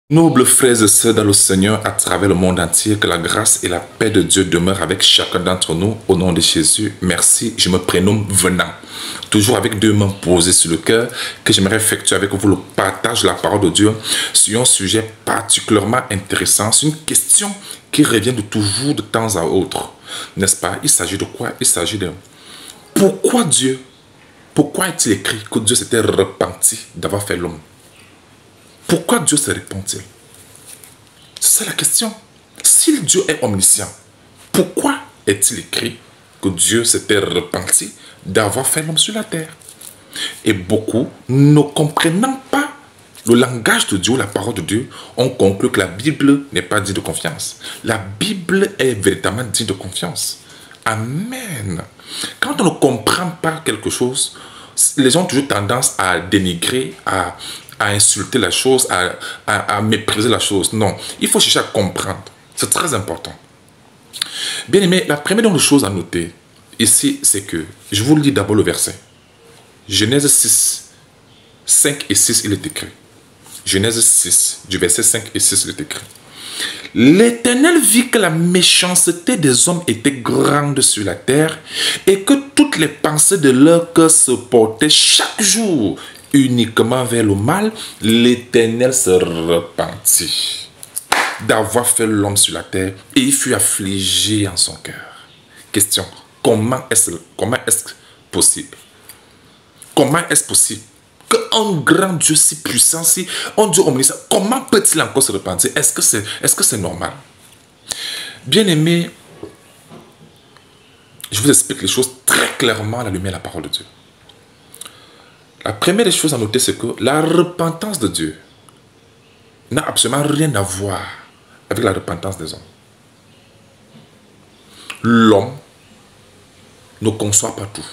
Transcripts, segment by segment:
Nobles frères et sœurs dans le Seigneur à travers le monde entier, que la grâce et la paix de Dieu demeurent avec chacun d'entre nous. Au nom de Jésus, merci. Je me prénomme Venant. Toujours avec 2 mains posées sur le cœur, que j'aimerais effectuer avec vous le partage de la parole de Dieu sur un sujet particulièrement intéressant. C'est une question qui revient de toujours de temps à autre. N'est-ce pas? Il s'agit de quoi? Il s'agit de pourquoi Dieu, pourquoi est-il écrit que Dieu s'était repenti d'avoir fait l'homme? Pourquoi Dieu se repent-il? C'est la question. Si Dieu est omniscient, pourquoi est-il écrit que Dieu s'était repenti d'avoir fait l'homme sur la terre? Et beaucoup, ne comprenant pas le langage de Dieu, la parole de Dieu, ont conclu que la Bible n'est pas digne de confiance. La Bible est véritablement digne de confiance. Amen. Quand on ne comprend pas quelque chose, les gens ont toujours tendance à dénigrer, à insulter la chose, à mépriser la chose. Non, il faut chercher à comprendre. C'est très important. Bien aimé, la première des choses à noter ici, c'est que, je vous lis d'abord le verset. Genèse 6, 5 et 6, il est écrit. Genèse 6, du verset 5 et 6, il est écrit. L'Éternel vit que la méchanceté des hommes était grande sur la terre et que toutes les pensées de leur cœur se portaient chaque jour uniquement vers le mal. L'Éternel se repentit d'avoir fait l'homme sur la terre et il fut affligé en son cœur. Question, comment est-ce possible? Comment est-ce possible qu'un grand Dieu si puissant, si un Dieu omniscient, comment peut-il encore se repentir? Est-ce que c'est normal? Bien aimé, je vous explique les choses très clairement à la lumière de la parole de Dieu. La première des choses à noter, c'est que la repentance de Dieu n'a absolument rien à voir avec la repentance des hommes. L'homme ne conçoit pas tout,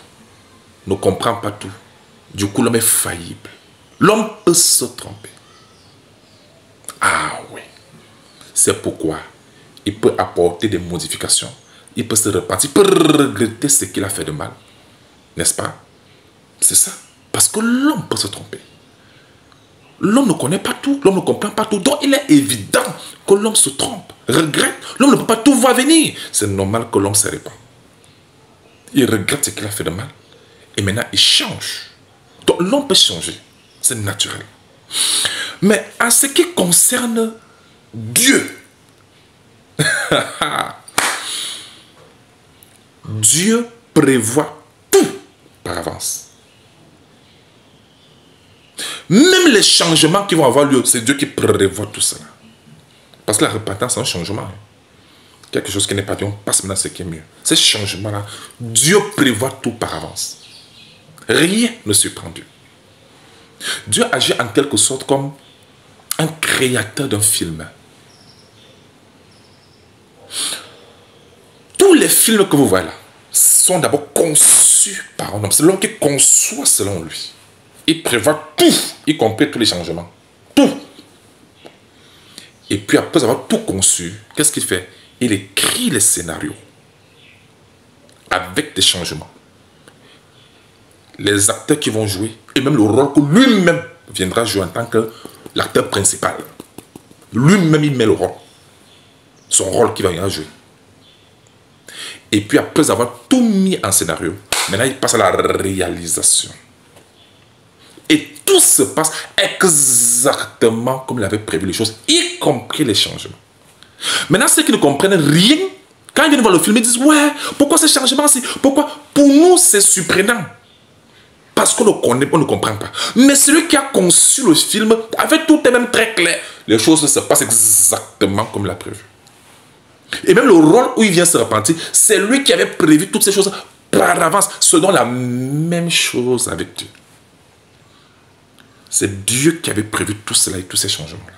ne comprend pas tout. Du coup, l'homme est faillible. L'homme peut se tromper. Ah oui. C'est pourquoi il peut apporter des modifications. Il peut se repentir, il peut regretter ce qu'il a fait de mal. N'est-ce pas? C'est ça. Parce que l'homme peut se tromper. L'homme ne connaît pas tout. L'homme ne comprend pas tout. Donc, il est évident que l'homme se trompe, regrette. L'homme ne peut pas tout voir venir. C'est normal que l'homme se répand. Il regrette ce qu'il a fait de mal. Et maintenant, il change. Donc l'homme peut changer, c'est naturel. Mais en ce qui concerne Dieu, Dieu prévoit tout par avance. Même les changements qui vont avoir lieu, c'est Dieu qui prévoit tout cela. Parce que la repentance, c'est un changement. Quelque chose qui n'est pas bien, on passe maintenant à ce qui est mieux. Ces changements-là, Dieu prévoit tout par avance. Rien ne surprend Dieu. Dieu agit en quelque sorte comme un créateur d'un film. Tous les films que vous voyez là sont d'abord conçus par un homme. C'est l'homme qui conçoit selon lui. Il prévoit tout, y compris tous les changements. Tout. Et puis après avoir tout conçu, qu'est-ce qu'il fait? Il écrit les scénarios avec des changements. Les acteurs qui vont jouer, et même le rôle que lui-même viendra jouer en tant que l'acteur principal. Lui-même, il met le rôle. Son rôle qu'il va jouer. Et puis après avoir tout mis en scénario, maintenant il passe à la réalisation. Et tout se passe exactement comme il avait prévu les choses, y compris les changements. Maintenant, ceux qui ne comprennent rien, quand ils viennent voir le film, ils disent « Ouais, pourquoi ces changements-ci? Pourquoi ?» Pour nous, c'est surprenant. Parce qu'on ne connaît pas, on ne comprend pas. Mais celui qui a conçu le film, avec tout est même très clair. Les choses se passent exactement comme il l'a prévu. Et même le rôle où il vient se repentir, c'est lui qui avait prévu toutes ces choses par avance. Selon la même chose avec Dieu. C'est Dieu qui avait prévu tout cela et tous ces changements-là.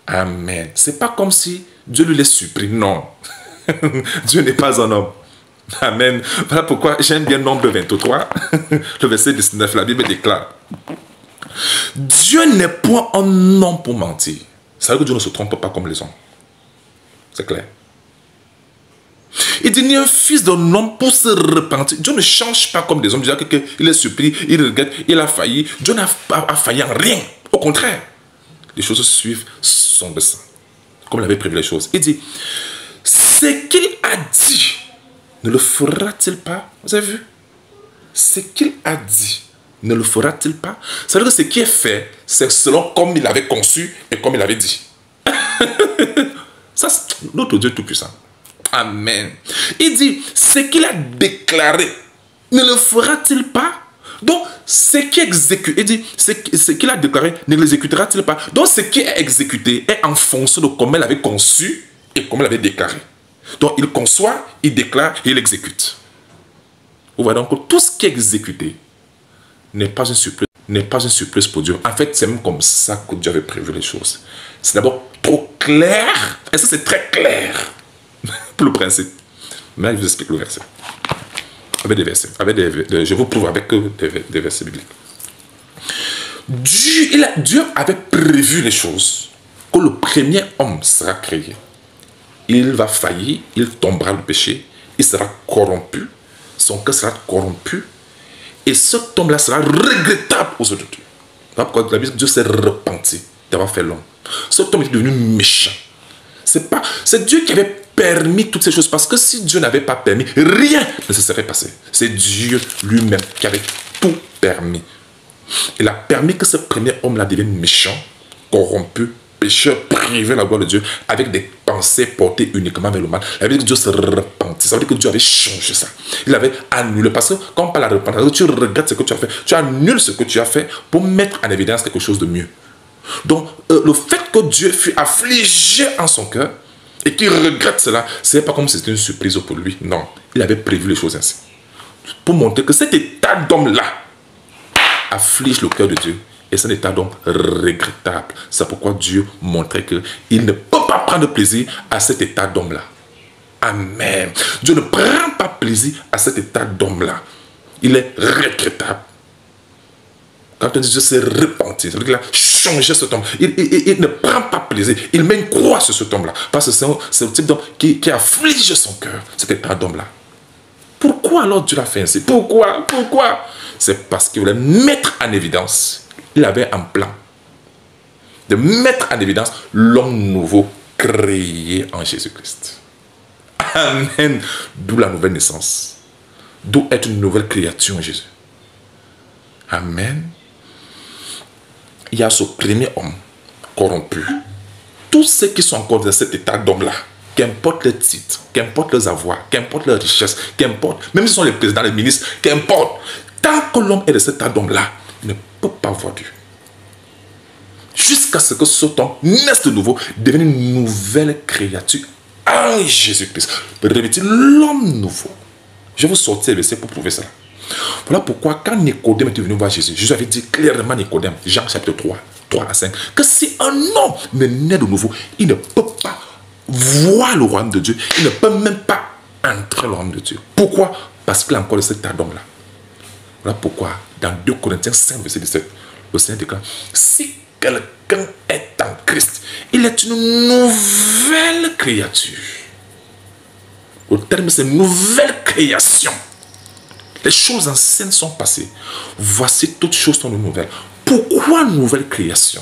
Amen. C'est pas comme si Dieu lui laisse surpris. Non. Dieu n'est pas un homme. Amen. Voilà pourquoi j'aime bien Nombre 23, le verset 19, la Bible déclare. Dieu n'est point un homme pour mentir. C'est vrai que Dieu ne se trompe pas comme les hommes. C'est clair. Il dit, ni un fils d'un homme pour se repentir. Dieu ne change pas comme des hommes. Il est surpris, il regrette, il a failli. Dieu n'a pas failli en rien. Au contraire. les choses suivent son dessein. Comme il avait prévu les choses. Il dit, ce qu'il a dit, ne le fera-t-il pas? Vous avez vu? Ce qu'il a dit, ne le fera-t-il pas? Ça veut dire que ce qui est fait, c'est selon comme il avait conçu et comme il avait dit. Ça, c'est notre Dieu Tout-Puissant. Amen. Il dit, ce qu'il a déclaré, ne le fera-t-il pas? Donc, ce qui exécute, il dit, ce qu'il a déclaré, ne l'exécutera-t-il pas? Donc, ce qui est exécuté est en fonction de comment il avait conçu et comment il avait déclaré. Donc, il conçoit, il déclare et il exécute. Vous voyez donc que tout ce qui est exécuté n'est pas une surprise pour Dieu. En fait, c'est même comme ça que Dieu avait prévu les choses. C'est d'abord trop clair, et ça c'est très clair pour le principe. Mais là, je vous explique le verset. Avec des versets. Je vous prouve avec des versets bibliques. Dieu avait prévu les choses. Que le premier homme sera créé. Il va faillir, il tombera le péché, il sera corrompu, son cœur sera corrompu, et cet homme-là sera regrettable aux yeux de Dieu. Voilà pourquoi la Bible dit que Dieu s'est repenti d'avoir fait l'homme. Cet homme est devenu méchant. C'est Dieu qui avait permis toutes ces choses, parce que si Dieu n'avait pas permis, rien ne se serait passé. C'est Dieu lui-même qui avait tout permis. Il a permis que ce premier homme-là devienne méchant, corrompu, pécheur, privé de la gloire de Dieu, avec des pensées portées uniquement vers le mal. La Bible dit que Dieu se repentit. Ça veut dire que Dieu avait changé ça. Il avait annulé. Parce que quand on parle de la repentance, tu regrettes ce que tu as fait. Tu annules ce que tu as fait pour mettre en évidence quelque chose de mieux. Donc, le fait que Dieu fut affligé en son cœur et qu'il regrette cela, ce n'est pas comme si c'était une surprise pour lui. Non, il avait prévu les choses ainsi. Pour montrer que cet état d'homme-là afflige le cœur de Dieu. Et c'est un état d'homme regrettable. C'est pourquoi Dieu montrait qu'il ne peut pas prendre plaisir à cet état d'homme-là. Amen. Dieu ne prend pas plaisir à cet état d'homme-là. Il est regrettable. Quand on dit Dieu s'est repenti, ça veut dire qu'il a changé cet homme. Il ne prend pas plaisir. Il met une croix sur cet homme-là. Parce que c'est le type d'homme qui afflige son cœur, cet état d'homme-là. Pourquoi alors Dieu l'a fait ainsi? Pourquoi? C'est parce qu'il voulait mettre en évidence. Il avait un plan de mettre en évidence l'homme nouveau créé en Jésus-Christ. Amen. D'où la nouvelle naissance. D'où être une nouvelle créature en Jésus. Amen. Il y a ce premier homme corrompu. Tous ceux qui sont encore dans cet état d'homme-là, qu'importe le titre, qu'importe leurs avoirs, qu'importe leur richesse, qu'importe, même si ce sont les présidents, les ministres, qu'importe, tant que l'homme est de cet état d'homme-là, il ne peut pas voir Dieu. Jusqu'à ce que cet homme naisse de nouveau, devienne une nouvelle créature en Jésus-Christ. Revêtir l'homme nouveau. Je vais vous sortir le verset pour prouver cela. Voilà pourquoi quand Nicodème était venu voir Jésus, Jésus avait dit clairement à Nicodème, Jean chapitre 3, 3 à 5, que si un homme ne naît de nouveau, il ne peut pas voir le royaume de Dieu. Il ne peut même pas entrer le royaume de Dieu. Pourquoi? Parce qu'il a encore cet état d'homme-là. Voilà pourquoi, dans 2 Corinthiens 5, verset 17, le Seigneur déclare, si quelqu'un est en Christ, il est une nouvelle créature. Le terme, c'est une nouvelle création. Les choses anciennes sont passées. Voici toutes choses sont nouvelles. Pourquoi nouvelle création?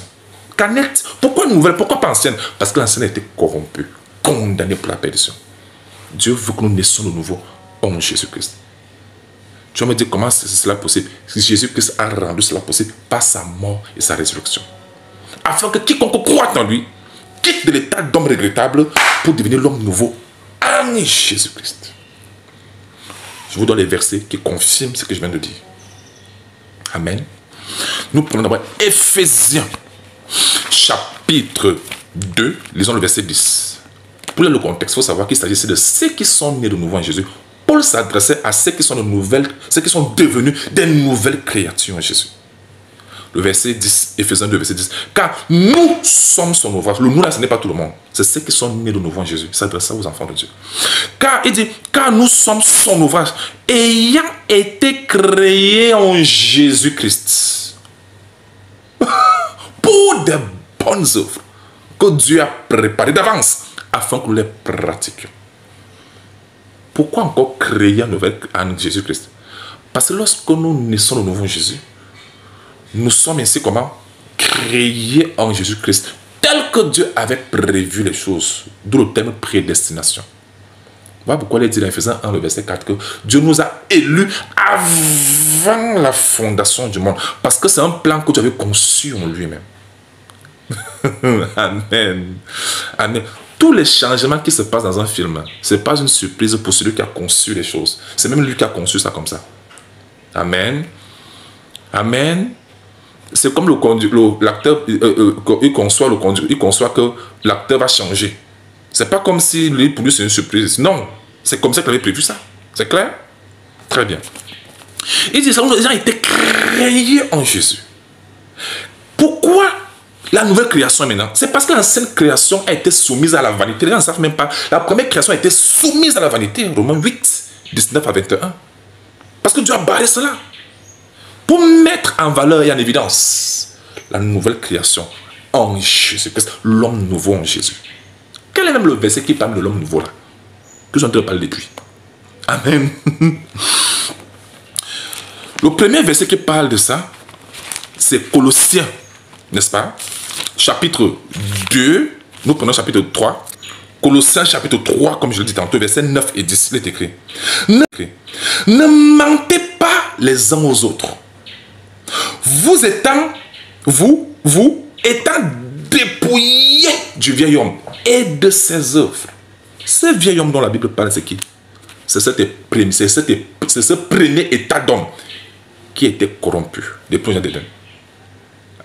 Pourquoi nouvelle? Pourquoi pas ancienne? Parce que l'ancienne a été corrompue, condamnée pour la perdition. Dieu veut que nous naissions de nouveau en Jésus-Christ. Tu vas me dire comment c'est cela possible? Jésus-Christ a rendu cela possible par sa mort et sa résurrection. Afin que quiconque croit en lui quitte de l'état d'homme regrettable pour devenir l'homme nouveau en Jésus-Christ. Je vous donne les versets qui confirment ce que je viens de dire. Amen. Nous prenons d'abord Éphésiens, chapitre 2, lisons le verset 10. Pour le contexte, il faut savoir qu'il s'agissait de ceux qui sont nés de nouveau en Jésus. Paul s'adressait à ceux qui sont devenus des nouvelles créatures en Jésus. Le verset 10, Éphésiens 2, verset 10. Car nous sommes son ouvrage. Le nous là, ce n'est pas tout le monde. C'est ceux qui sont nés de nouveau en Jésus. Il s'adressait aux enfants de Dieu. Car il dit, car nous sommes son ouvrage, ayant été créés en Jésus-Christ. Pour des bonnes œuvres que Dieu a préparées d'avance afin que nous les pratiquions. Pourquoi encore créer en Jésus-Christ? Parce que lorsque nous naissons de nouveau en Jésus, nous sommes ainsi comment? créés en Jésus-Christ, tel que Dieu avait prévu les choses, d'où le terme prédestination. Voilà pourquoi il dit dans Ephésiens 1, le verset 4, que Dieu nous a élus avant la fondation du monde. Parce que c'est un plan que Dieu avait conçu en lui-même. Amen. Amen. Tous les changements qui se passent dans un film, ce n'est pas une surprise pour celui qui a conçu les choses. C'est même lui qui a conçu ça comme ça. Amen. Amen. C'est comme l'acteur, il conçoit que l'acteur va changer. C'est pas comme si lui, pour lui, c'est une surprise. Non, c'est comme ça qu'il avait prévu ça. C'est clair? Très bien. Il dit, les gens étaient créés en Jésus. Pourquoi la nouvelle création maintenant? C'est parce que l'ancienne création a été soumise à la vanité. Les gens ne savent même pas. La première création a été soumise à la vanité. Romains 8, 19 à 21. Parce que Dieu a barré cela. Pour mettre en valeur et en évidence la nouvelle création en Jésus-Christ, l'homme nouveau en Jésus. Quel est même le verset qui parle de l'homme nouveau là? Que j'entends parler depuis. Amen. Le premier verset qui parle de ça, c'est Colossiens, n'est-ce pas? Chapitre 2, nous prenons chapitre 3. Colossiens chapitre 3, comme je le dis tantôt, versets 9 et 10, il est écrit. Ne mentez pas les uns aux autres. Vous étant dépouillés du vieil homme et de ses œuvres. Ce vieil homme dont la Bible parle, c'est qui? C'est ce premier état d'homme qui était corrompu depuis le d'Éden.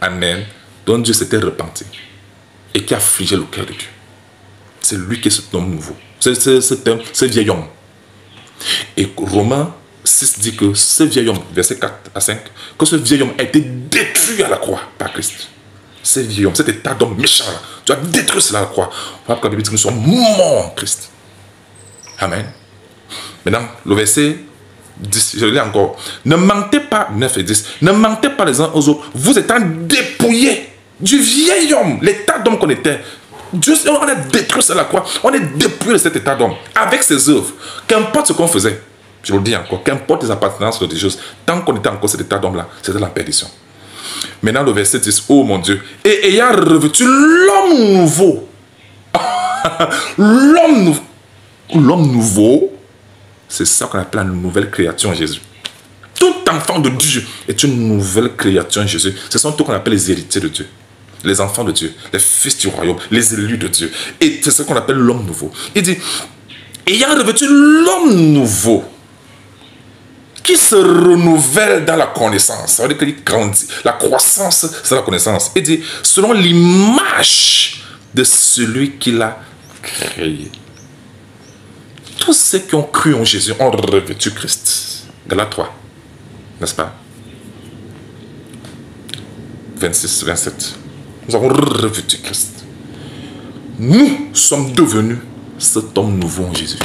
Amen. Dont Dieu s'était repenti et qui affligeait le cœur de Dieu. C'est lui qui est cet homme nouveau. Ce vieil homme. Et Romains 6 dit que ce vieil homme, verset 4 à 5, que ce vieil homme a été détruit à la croix par Christ. Ce vieil homme, cet état d'homme méchant, là, tu as détruit cela à la croix. Voilà pourquoi la Bible dit que nous sommes morts en Christ. Amen. Maintenant, le verset 10, je le lis encore. Ne mentez pas, 9 et 10, ne mentez pas les uns aux autres. Vous étant dépouillés du vieil homme, l'état d'homme qu'on était. Dieu, on a détruit cela à la croix. On est dépouillé de cet état d'homme avec ses œuvres. Qu'importe ce qu'on faisait. Je vous le dis encore, qu'importe les appartenances religieuses, tant qu'on était encore cet état d'homme-là, c'était la perdition. Maintenant, le verset 10, oh mon Dieu, et ayant revêtu l'homme nouveau, l'homme nouveau, c'est ça qu'on appelle la nouvelle créature en Jésus. Tout enfant de Dieu est une nouvelle créature en Jésus. Ce sont tout qu'on appelle les héritiers de Dieu, les enfants de Dieu, les fils du royaume, les élus de Dieu. Et c'est ce qu'on appelle l'homme nouveau. Il dit, ayant revêtu l'homme nouveau, qui se renouvelle dans la connaissance. Ça veut dire qu'il grandit. La croissance, c'est la connaissance. Il dit, selon l'image de celui qui l'a créé. Tous ceux qui ont cru en Jésus ont revêtu Christ. Galates 3. N'est-ce pas? 26, 27. Nous avons revêtu Christ. Nous sommes devenus cet homme nouveau en Jésus.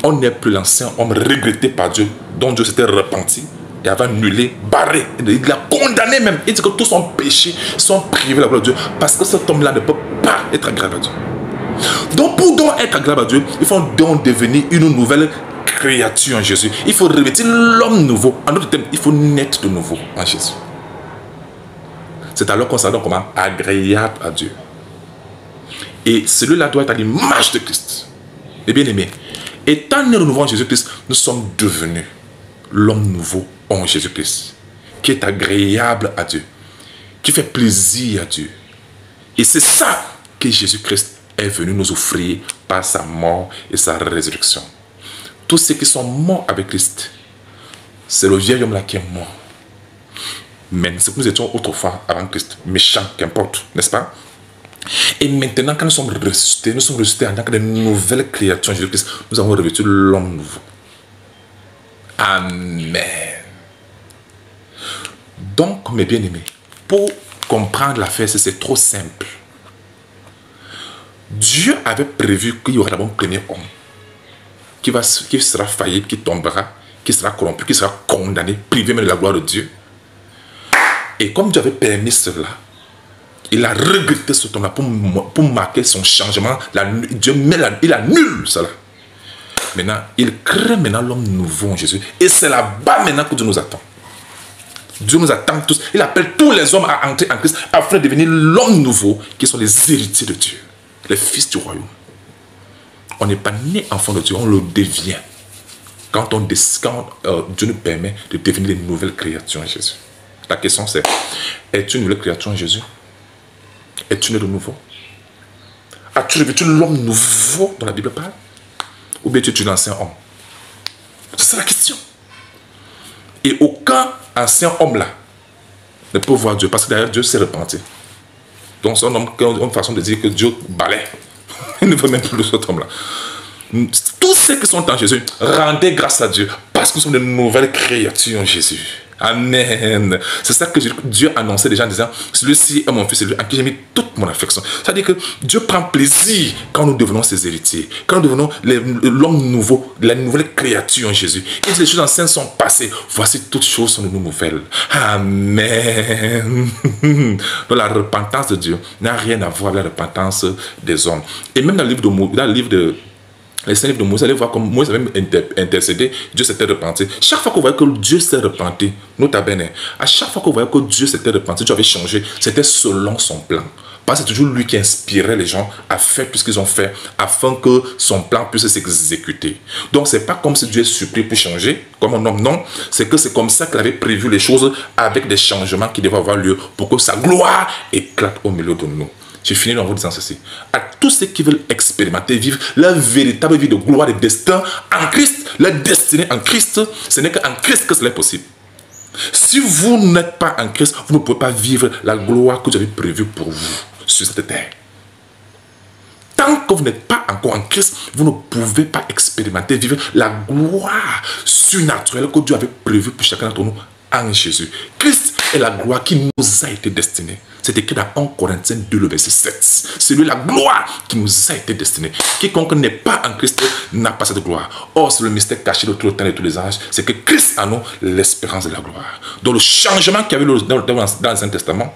On n'est plus l'ancien homme regretté par Dieu, dont Dieu s'était repenti et avait annulé, barré. Il l'a condamné même. Il dit que tous son péché sont privés de la gloire de Dieu parce que cet homme-là ne peut pas être agréable à Dieu. Donc pour donc être agréable à Dieu, il faut donc devenir une nouvelle créature en Jésus. Il faut revêtir l'homme nouveau. En d'autres termes, il faut naître de nouveau en Jésus. C'est alors qu'on s'adonne comme agréable à Dieu. Et celui-là doit être à l'image de Christ. Et bien aimé, étant né de nouveau en Jésus-Christ, nous sommes devenus l'homme nouveau en Jésus-Christ, qui est agréable à Dieu, qui fait plaisir à Dieu. Et c'est ça que Jésus-Christ est venu nous offrir par sa mort et sa résurrection. Tous ceux qui sont morts avec Christ, c'est le vieil homme là qui est mort. Mais c'est que nous étions autrefois avant Christ, méchants, qu'importe, n'est-ce pas? Et maintenant, quand nous sommes ressuscités en tant que de nouvelles créatures en Jésus-Christ. Nous avons revêtu l'homme nouveau. Amen. Donc, mes bien-aimés, pour comprendre l'affaire, c'est trop simple. Dieu avait prévu qu'il y aura d'abord un premier homme qui sera faillible, qui tombera, qui sera corrompu, qui sera condamné, privé même de la gloire de Dieu. Et comme Dieu avait permis cela, il a regretté ce temps-là pour marquer son changement. Dieu il annule cela. Maintenant, il crée maintenant l'homme nouveau en Jésus. Et c'est là-bas maintenant que Dieu nous attend. Dieu nous attend tous. Il appelle tous les hommes à entrer en Christ afin de devenir l'homme nouveau qui sont les héritiers de Dieu, les fils du royaume. On n'est pas né enfant de Dieu, on le devient. Quand Dieu nous permet de devenir des nouvelles créatures en Jésus. La question c'est, es-tu une nouvelle créature en Jésus? Es-tu né de nouveau? As-tu revêtu l'homme nouveau dont la Bible parle? Ou bien tu es l'ancien homme? C'est ça la question. Et aucun ancien homme là ne peut voir Dieu parce que derrière Dieu s'est repenti. Donc c'est une façon de dire que Dieu balaie. Il ne veut même plus de cet homme là. Tous ceux qui sont en Jésus, rendez grâce à Dieu parce que nous sommes de nouvelles créatures en Jésus. Amen. C'est ça que Dieu annonçait déjà en disant, celui-ci est mon fils, celui en qui j'ai mis toute mon affection. C'est-à-dire que Dieu prend plaisir quand nous devenons ses héritiers, quand nous devenons l'homme nouveau, la nouvelle créature en Jésus. Et les choses anciennes sont passées, voici toutes choses sont de nouvelles. Amen. Donc la repentance de Dieu n'a rien à voir avec la repentance des hommes. Et même dans le livre de les 5 livres de Moïse, allez voir comme Moïse avait intercédé, Dieu s'était repenti. Chaque fois qu'on voyait que Dieu s'est repenti, nota bene, à chaque fois qu'on voyait que Dieu s'était repenti, Dieu avait changé, c'était selon son plan. Parce que c'est toujours lui qui inspirait les gens à faire tout ce qu'ils ont fait, afin que son plan puisse s'exécuter. Donc c'est pas comme si Dieu est surpris pour changer, comme un homme, non. C'est que c'est comme ça qu'il avait prévu les choses avec des changements qui devaient avoir lieu pour que sa gloire éclate au milieu de nous. J'ai fini en vous disant ceci. À tous ceux qui veulent expérimenter, vivre leur véritable vie de gloire et de destin en Christ, leur destinée en Christ, ce n'est qu'en Christ que cela est possible. Si vous n'êtes pas en Christ, vous ne pouvez pas vivre la gloire que Dieu avait prévue pour vous sur cette terre. Tant que vous n'êtes pas encore en Christ, vous ne pouvez pas expérimenter, vivre la gloire surnaturelle que Dieu avait prévue pour chacun d'entre nous en Jésus. Christ est la gloire qui nous a été destinée. C'est écrit dans 1 Corinthiens 2, le verset 7. C'est lui la gloire qui nous a été destinée. Quiconque n'est pas en Christ n'a pas cette gloire. Or, c'est le mystère caché de tout le temps et de tous les âges. C'est que Christ a nous l'espérance de la gloire. Donc le changement qu'il y avait dans l'Ancien Testament,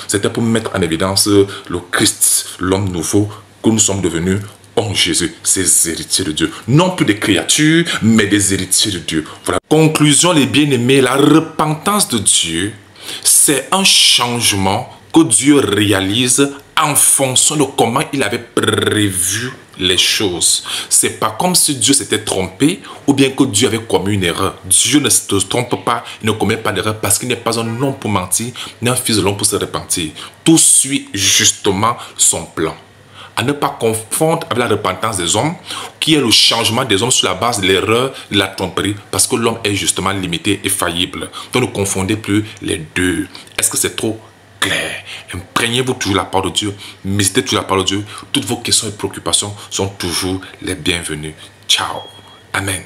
c'était pour mettre en évidence le Christ, l'homme nouveau que nous sommes devenus en Jésus, ces héritiers de Dieu. Non plus des créatures, mais des héritiers de Dieu. Voilà. Conclusion, les bien-aimés, la repentance de Dieu, c'est un changement que Dieu réalise en fonction de comment il avait prévu les choses. C'est pas comme si Dieu s'était trompé ou bien que Dieu avait commis une erreur. Dieu ne se trompe pas, il ne commet pas d'erreur parce qu'il n'est pas un homme pour mentir, ni un fils de l'homme pour se repentir. Tout suit justement son plan. À ne pas confondre avec la repentance des hommes, qui est le changement des hommes sur la base de l'erreur, de la tromperie, parce que l'homme est justement limité et faillible. Donc ne confondez plus les deux. Est-ce que c'est trop clair? Imprégnez-vous toujours la part de Dieu, méditez toujours la part de Dieu. Toutes vos questions et préoccupations sont toujours les bienvenues. Ciao. Amen.